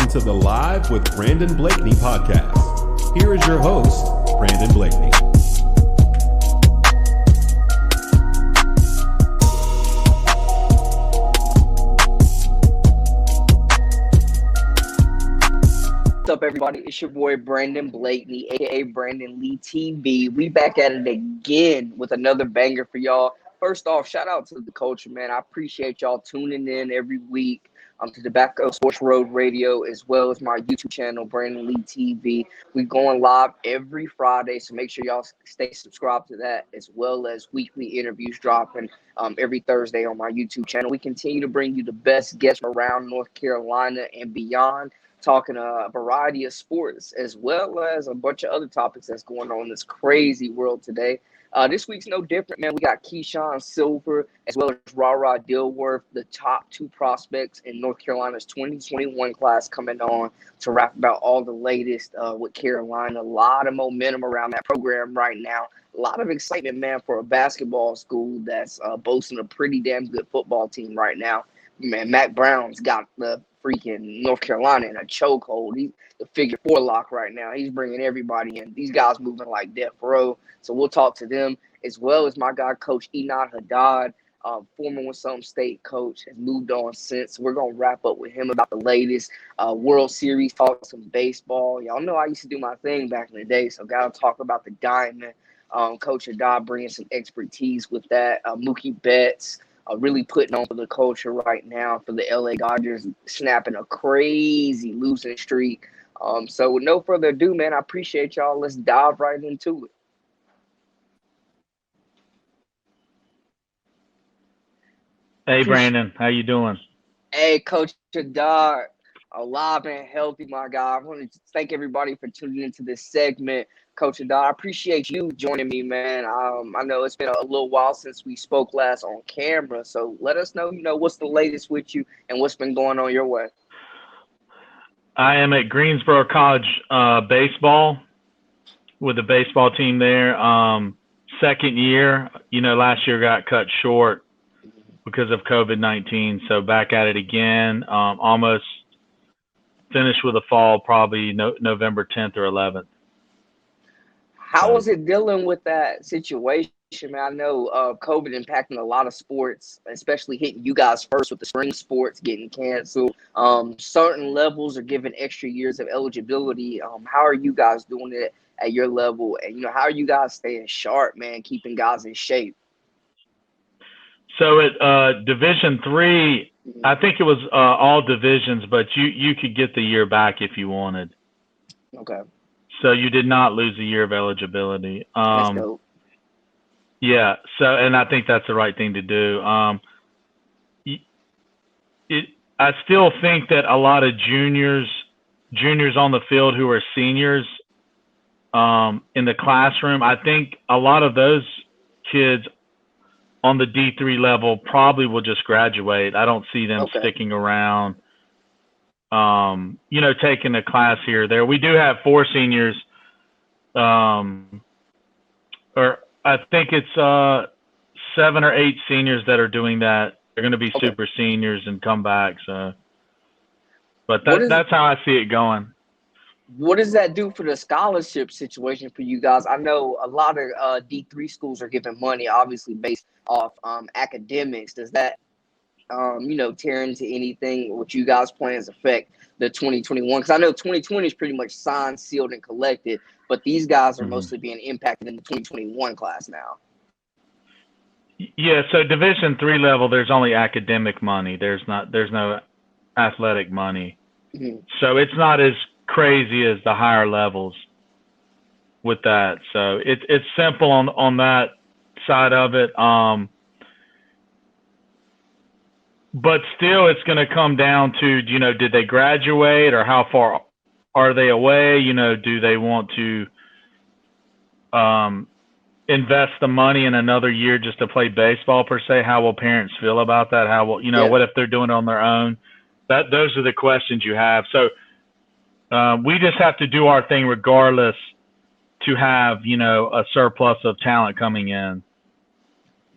listening to the Live with Brandon Blakney podcast. Here is your host, Brandon Blakney. What's up, everybody? It's your boy Brandon Blakney, aka Brandon Lee TV. We back at it again with another banger for y'all. First off, shout out to the culture, man. I appreciate y'all tuning in every week to the Back of Sports Road Radio, as well as my YouTube channel, Brandon Lee TV. We're going live every Friday, so make sure y'all stay subscribed to that, as well as weekly interviews dropping every Thursday on my YouTube channel. We continue to bring you the best guests around North Carolina and beyond, talking a variety of sports, as well as a bunch of other topics that's going on in this crazy world today. This week's no different, man. We got Keyshawn Silver as well as Rara Dilworth, the top two prospects in North Carolina's 2021 class, coming on to rap about all the latest with Carolina. A lot of momentum around that program right now. A lot of excitement, man, for a basketball school that's boasting a pretty damn good football team right now. Man, Mac Brown's got the freaking North Carolina in a chokehold. He's the figure four lock right now. He's bringing everybody in. These guys moving like death row. So we'll talk to them, as well as my guy, Coach Enad Haddad, former Wisconsin State coach, has moved on since. We're going to wrap up with him about the latest World Series, talk some baseball. Y'all know I used to do my thing back in the day, so got to talk about the Diamond. Coach Haddad bringing some expertise with that. Mookie Betts really putting on for the culture right now for the LA Dodgers, snapping a crazy losing streak. So with no further ado, man, I appreciate y'all. Let's dive right into it. Hey, Brandon, how you doing? Hey, Coach Haddad, alive and healthy, my guy. I want to thank everybody for tuning into this segment. Coach Haddad, I appreciate you joining me, man. I know it's been a little while since we spoke last on camera, so let us know, what's the latest with you and what's been going on your way. I am at Greensboro College baseball with the baseball team there. Second year, last year got cut short because of COVID-19, so back at it again. Almost finished with the fall, probably November 10th or 11th. How was it dealing with that situation, man? I know COVID impacting a lot of sports, especially hitting you guys first with the spring sports getting canceled. Certain levels are given extra years of eligibility. How are you guys doing it at your level? And, how are you guys staying sharp, man, keeping guys in shape? So at Division III, I think it was all divisions, but you could get the year back if you wanted. Okay. So you did not lose a year of eligibility. That's dope. Yeah. So, and I think that's the right thing to do. I still think that a lot of juniors on the field who are seniors in the classroom, I think a lot of those kids on the D3 level probably will just graduate. I don't see them sticking around, taking a class here or there. We do have 4 seniors, or I think it's 7 or 8 seniors that are doing that. They're going to be super seniors and come back. So, but that's how I see it going. What does that do for the scholarship situation for you guys? I know a lot of D3 schools are giving money, obviously based off academics. Does that, tear into anything? What you guys' plans affect the 2021? Because I know 2020 is pretty much signed, sealed, and collected, but these guys are mostly being impacted in the 2021 class now. Yeah, so Division III level, there's only academic money. There's no athletic money. Mm-hmm. So it's not as crazy as the higher levels with that. So it's simple on that side of it. But still, it's going to come down to, did they graduate or how far are they away? Do they want to invest the money in another year just to play baseball per se? How will parents feel about that? How will, what if they're doing it on their own? Those are the questions you have. So we just have to do our thing regardless to have, a surplus of talent coming in.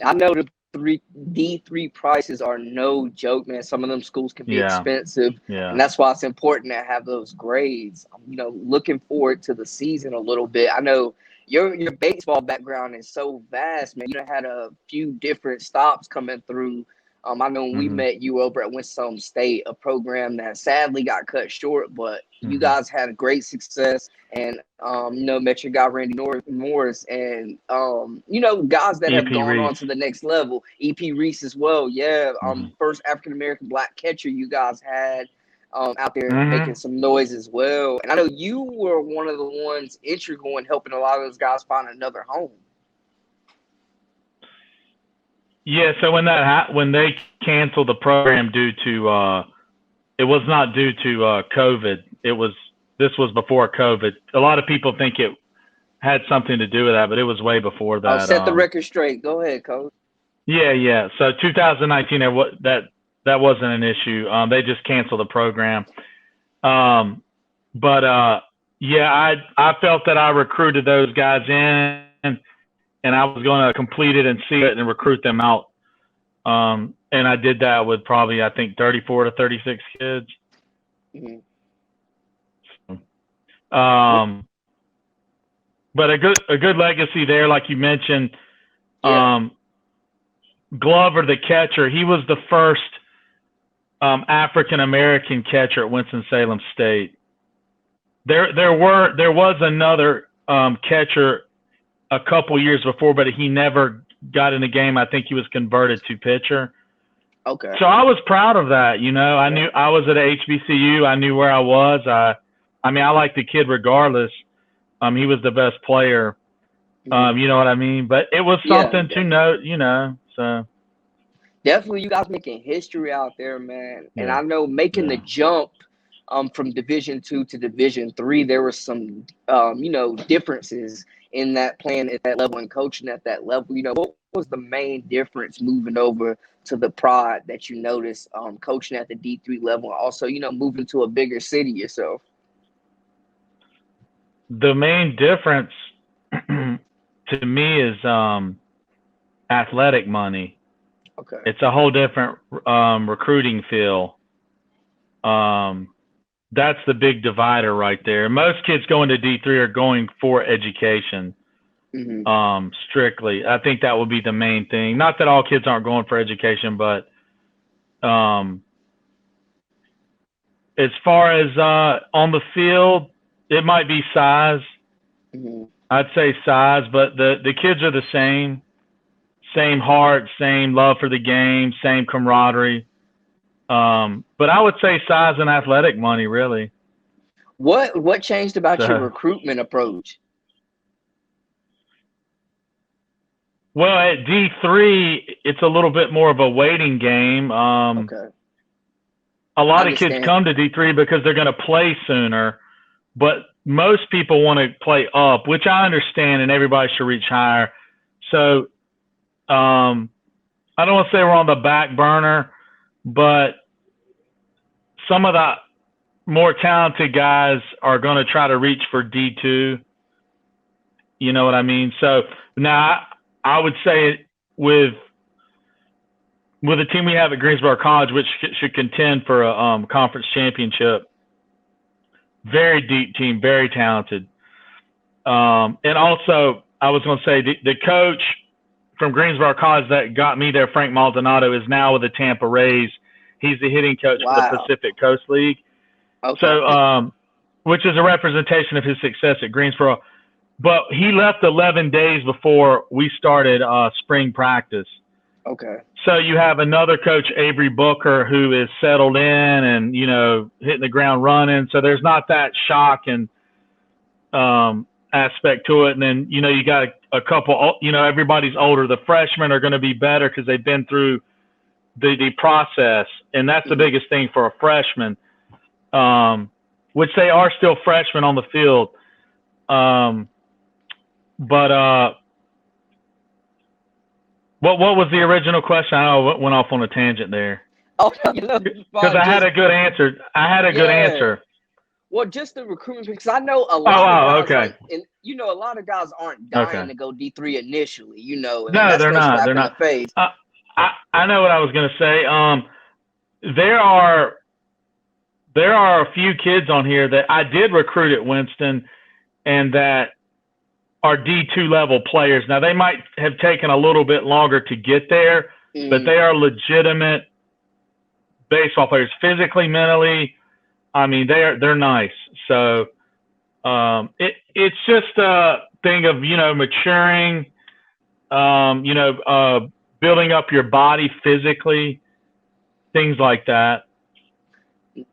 I know the D3 prices are no joke, man. Some of them schools can be Yeah. expensive, Yeah. and that's why it's important to have those grades. Looking forward to the season a little bit. I know your baseball background is so vast, man. You done had a few different stops coming through. I know when we met you over at Winston State, a program that sadly got cut short, but you guys had great success. And met your guy Randy Morris, and guys that have EP gone on Reese. to the next level. EP Reese as well, yeah. First African American black catcher you guys had out there making some noise as well. And I know you were one of the ones integral in helping a lot of those guys find another home. Yeah, so when they canceled the program due to it was not due to COVID. This was before COVID. A lot of people think it had something to do with that, but it was way before that. I'll set the record straight. Go ahead, Coach. Yeah. So 2019, that wasn't an issue. They just canceled the program. I felt that I recruited those guys in, and I was going to complete it and see it and recruit them out. And I did that with probably, I think, 34 to 36 kids. But a good legacy there, like you mentioned. Yeah. Glover, the catcher, he was the first African American catcher at Winston-Salem State. There was another catcher a couple years before, but he never got in the game. I think he was converted to pitcher. Okay. So I was proud of that. I knew I was at HBCU. I knew where I was. I liked the kid regardless. He was the best player. You know what I mean? But it was something to note, so. Definitely, you guys making history out there, man. And I know making the jump from Division II to Division III, there were some, differences in that playing at that level and coaching at that level. What was the main difference moving over to the Pride that you noticed coaching at the D3 level, and also, moving to a bigger city yourself? The main difference to me is athletic money. Okay. It's a whole different recruiting feel. That's the big divider right there. Most kids going to D3 are going for education, strictly. I think that would be the main thing. Not that all kids aren't going for education, but as far as on the field, it might be size. I'd say size, but the kids are the same. Same heart, same love for the game, same camaraderie. But I would say size and athletic money, really. What changed about your recruitment approach? Well, at D3, it's a little bit more of a waiting game. Okay. A lot of kids come to D3 because they're going to play sooner, but most people want to play up, which I understand, and everybody should reach higher. So I don't want to say we're on the back burner, but some of the more talented guys are going to try to reach for D2. You know what I mean? So now I would say with the team we have at Greensboro College, which should contend for a conference championship, very deep team, very talented. And also, I was going to say the coach from Greensboro College that got me there, Frank Maldonado, is now with the Tampa Rays. He's the hitting coach for the Pacific Coast League. Okay. So, which is a representation of his success at Greensboro. But he left 11 days before we started spring practice. Okay. So you have another coach, Avery Booker, who is settled in and, hitting the ground running. So there's not that shock and aspect to it. And then, you got a couple, everybody's older. The freshmen are going to be better because they've been through the process. And that's the biggest thing for a freshman, which they are still freshmen on the field. What was the original question? I went off on a tangent there. Oh, because I had a good answer. Good answer. Well, just the recruitment, because I know a lot of guys, okay. And a lot of guys aren't dying to go D3 initially. No, they're not. They're not. I know what I was going to say. There are a few kids on here that I did recruit at Winston and that are D2 level players. Now, they might have taken a little bit longer to get there, but they are legitimate baseball players, physically, mentally. I mean, they're nice. So it's just a thing of, maturing, building up your body physically, things like that.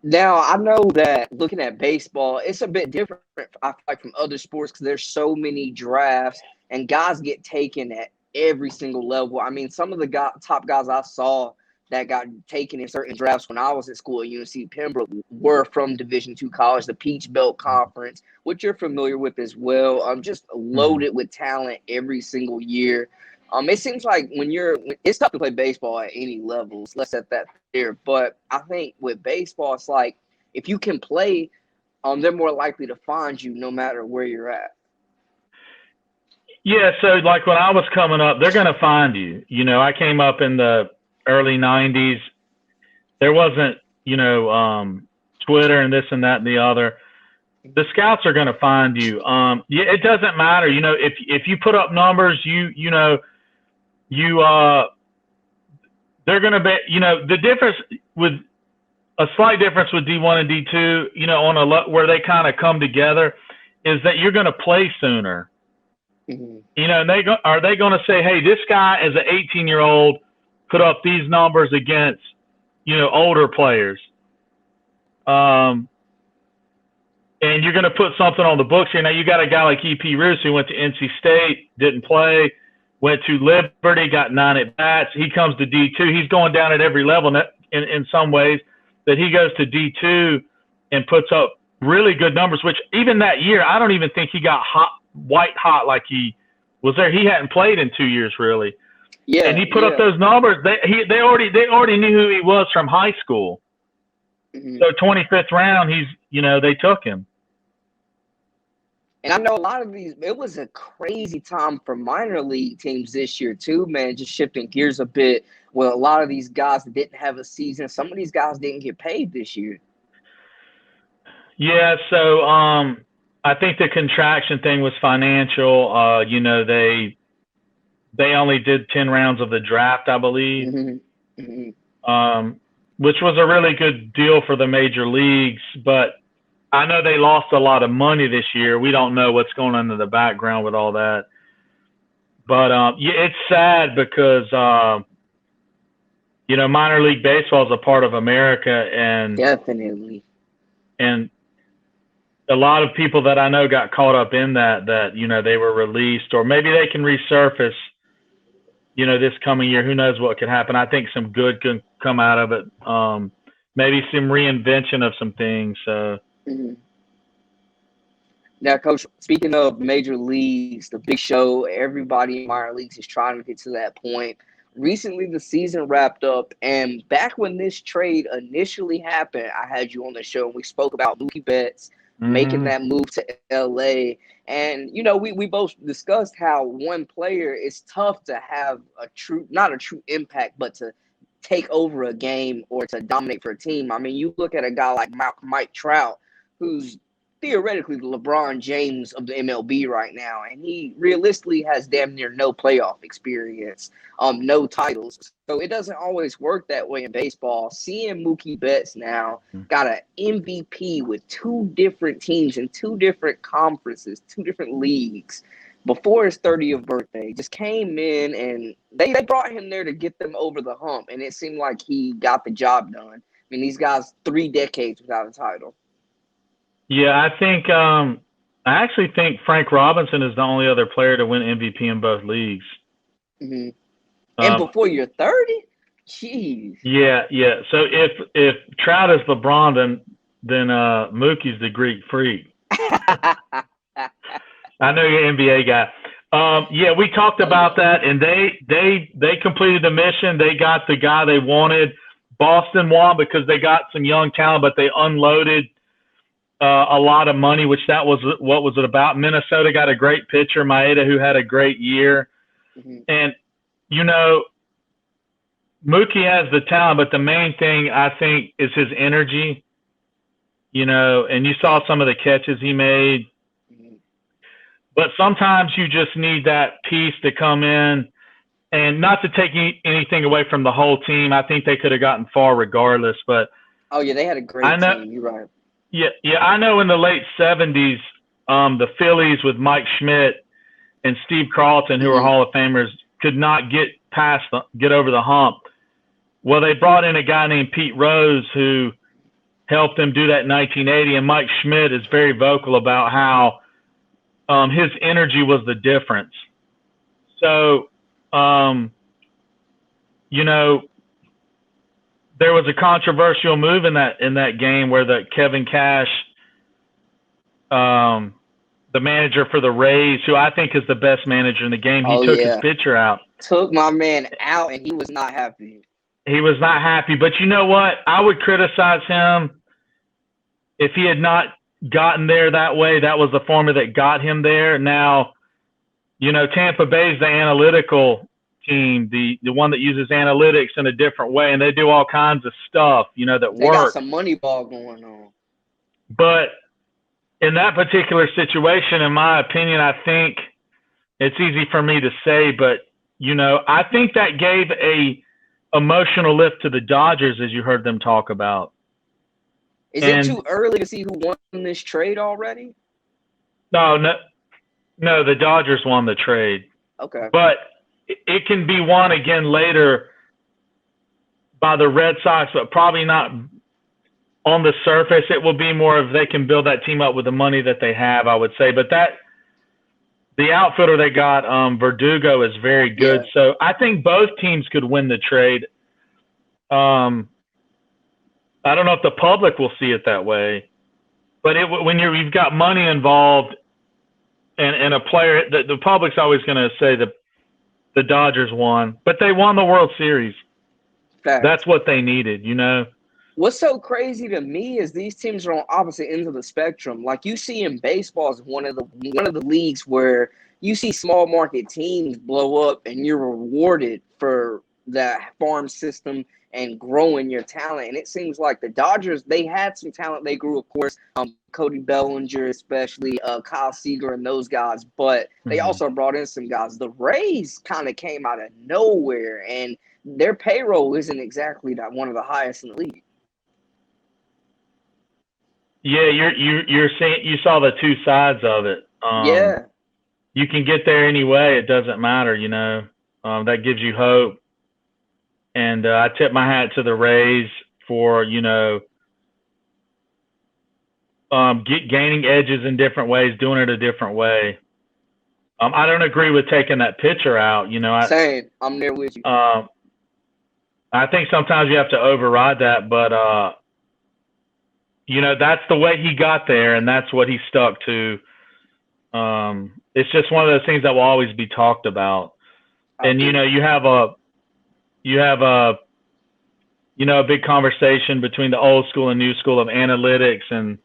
Now, I know that looking at baseball, it's a bit different, I feel like, from other sports because there's so many drafts and guys get taken at every single level. I mean, some of the top guys I saw that got taken in certain drafts when I was at school at UNC Pembroke were from Division II college, the Peach Belt Conference, which you're familiar with as well. I'm just loaded with talent every single year. It seems like it's tough to play baseball at any levels. Let's set that there. But I think with baseball, it's like if you can play, they're more likely to find you no matter where you're at. Yeah, so like when I was coming up, they're going to find you. I came up in the early 90s. There wasn't, Twitter and this and that and the other. The scouts are going to find you. It doesn't matter. If you put up numbers, they're going to be, the difference with a slight difference with D1 and D2, where they kind of come together is that you're going to play sooner. Mm-hmm. And are they going to say, hey, this guy as an 18-year-old put up these numbers against, older players. And you're going to put something on the books here. Now you got a guy like E.P. Roos who went to NC State, didn't play, went to Liberty, got 9 at-bats. He comes to D2. He's going down at every level in some ways, that he goes to D2 and puts up really good numbers, which even that year, I don't even think he got white hot like he was there. He hadn't played in 2 years, really. Yeah, and he put up those numbers. They already knew who he was from high school. Mm-hmm. So 25th round, they took him. And I know a lot of these, it was a crazy time for minor league teams this year too, man, just shifting gears a bit with a lot of these guys that didn't have a season. Some of these guys didn't get paid this year. Yeah, so I think the contraction thing was financial. They only did 10 rounds of the draft, I believe, mm-hmm. Mm-hmm. Which was a really good deal for the major leagues, but I know they lost a lot of money this year. We don't know what's going on in the background with all that. But, it's sad because, minor league baseball is a part of America. And definitely. And a lot of people that I know got caught up in that, they were released, or maybe they can resurface, this coming year. Who knows what could happen. I think some good can come out of it. Maybe some reinvention of some things. Mm-hmm. Now, Coach, speaking of major leagues, the big show, everybody in minor leagues is trying to get to that point. Recently, the season wrapped up, and back when this trade initially happened, I had you on the show, and we spoke about Mookie Betts making that move to L.A., and, we both discussed how one player is tough to have not a true impact, but to take over a game or to dominate for a team. I mean, you look at a guy like Mike Trout, who's theoretically the LeBron James of the MLB right now, and he realistically has damn near no playoff experience, no titles. So it doesn't always work that way in baseball. Seeing Mookie Betts now got an MVP with 2 different teams in 2 different conferences, 2 different leagues before his 30th birthday, just came in and they brought him there to get them over the hump, and it seemed like he got the job done. I mean, these guys 3 decades without a title. Yeah, I actually think Frank Robinson is the only other player to win MVP in both leagues. Mm-hmm. And before you're 30? Jeez. Yeah. So if Trout is LeBron, then Mookie's the Greek freak. I know you're an NBA guy. Yeah, we talked about that, and they completed the mission. They got the guy they wanted. Boston won because they got some young talent, but they unloaded a lot of money, which that was what was it about. Minnesota got a great pitcher, Maeda, who had a great year. Mm-hmm. And, Mookie has the talent, but the main thing I think is his energy. And you saw some of the catches he made. But sometimes you just need that piece to come in, and not to take anything away from the whole team. I think they could have gotten far regardless. But Oh yeah, they had a great team. You're right. Yeah, I know in the late '70s, the Phillies with Mike Schmidt and Steve Carlton, who are Hall of Famers, could not get over the hump. Well, they brought in a guy named Pete Rose who helped them do that in 1980, and Mike Schmidt is very vocal about how his energy was the difference. So, there was a controversial move in that game where the Kevin Cash, the manager for the Rays, who I think is the best manager in the game, he took his pitcher out. Took my man out, and he was not happy. He was not happy. But you know what? I would criticize him if he had not gotten there that way. That was the formula that got him there. Now, Tampa Bay is the analytical team, the one that uses analytics in a different way, and they do all kinds of stuff, that work. They got some money ball going on. But in that particular situation, in my opinion, I think it's easy for me to say, but I think that gave a emotional lift to the Dodgers, as you heard them talk about. Is it too early to see who won this trade already? No, the Dodgers won the trade. Okay. But it can be won again later by the Red Sox, but probably not on the surface. It will be more if they can build that team up with the money that they have, I would say. But the outfielder they got, Verdugo, is very good. Yeah. So I think both teams could win the trade. I don't know if the public will see it that way, but when you've got money involved and a player, the public's always going to say that the Dodgers won, but they won the World Series. Fact. That's what they needed, What's so crazy to me is these teams are on opposite ends of the spectrum. Like you see in baseball is one of the leagues where you see small market teams blow up and you're rewarded for that farm system and growing your talent. And it seems like the Dodgers, they had some talent. They grew, of course, Cody Bellinger, especially Kyle Seager and those guys. But they also brought in some guys. The Rays kind of came out of nowhere, and their payroll isn't exactly one of the highest in the league. Yeah, you're saying you saw the two sides of it. Yeah. You can get there anyway. It doesn't matter, that gives you hope. And I tip my hat to the Rays for, gaining edges in different ways, doing it a different way. I don't agree with taking that pitcher out. Same. I'm there with you. I think sometimes you have to override that, but that's the way he got there, and that's what he stuck to. It's just one of those things that will always be talked about. And you have a big conversation between the old school and new school of analytics, and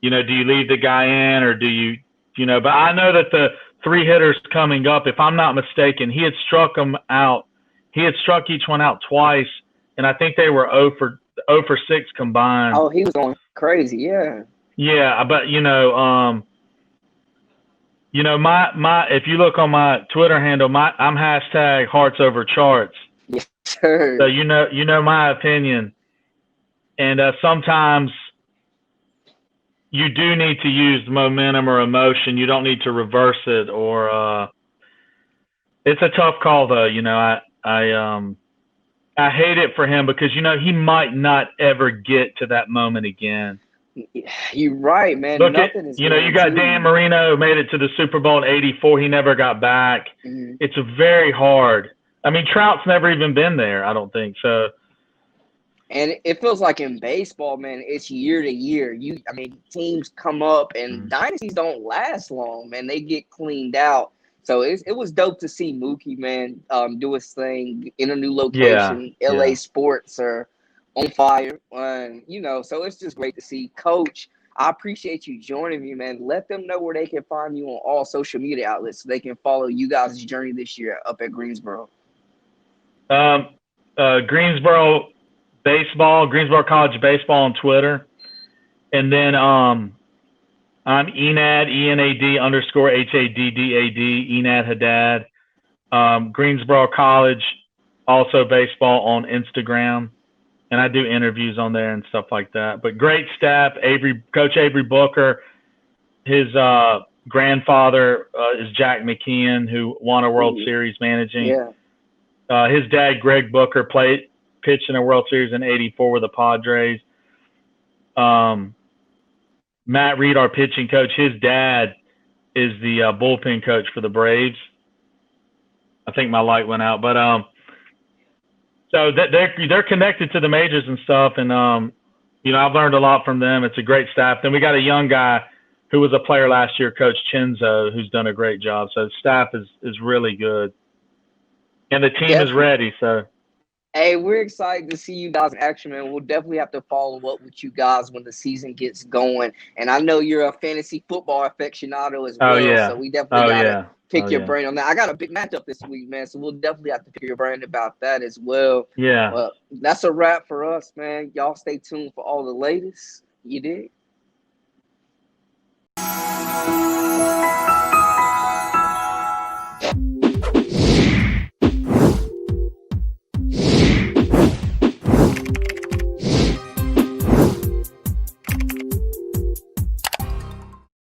do you leave the guy in or do you but I know that the three hitters coming up, if I'm not mistaken, he had struck them out. He had struck each one out twice, and I think they were 0 for 6 combined. Oh, he was going crazy, yeah. Yeah, but my if you look on my Twitter handle, I'm hashtag hearts over charts. Yes, sir. So my opinion, and sometimes you do need to use momentum or emotion. You don't need to reverse it, or it's a tough call though. I hate it for him because he might not ever get to that moment again. You're right, man. Look you got Dan Marino, made it to the Super Bowl in '84. He never got back. Mm-hmm. It's very hard. I mean, Trout's never even been there, I don't think so. And it feels like in baseball, man, it's year to year. Teams come up and dynasties don't last long, man. They get cleaned out. So it was dope to see Mookie, man, do his thing in a new location. Yeah, LA sports are on fire. So it's just great to see. Coach, I appreciate you joining me, man. Let them know where they can find you on all social media outlets so they can follow you guys' journey this year up at Greensboro. Greensboro College Baseball on Twitter. And then I'm Enad, ENAD _ HADDAD, Enad Haddad. Greensboro College, also baseball on Instagram. And I do interviews on there and stuff like that. But great staff. Coach Avery Booker, his grandfather is Jack McKeon, who won a World Series managing. Yeah. His dad, Greg Booker, pitched in a World Series in '84 with the Padres. Matt Reed, our pitching coach, his dad is the bullpen coach for the Braves. I think my light went out, but so they're connected to the majors and stuff, and I've learned a lot from them. It's a great staff. Then we got a young guy who was a player last year, Coach Chenzo, who's done a great job. So the staff is really good, and the team is ready. So. Hey, we're excited to see you guys in action, man. We'll definitely have to follow up with you guys when the season gets going. And I know you're a fantasy football aficionado as well. Oh, yeah. So we definitely got to pick your brain on that. I got a big matchup this week, man. So we'll definitely have to pick your brain about that as well. Yeah. But that's a wrap for us, man. Y'all stay tuned for all the latest. You dig?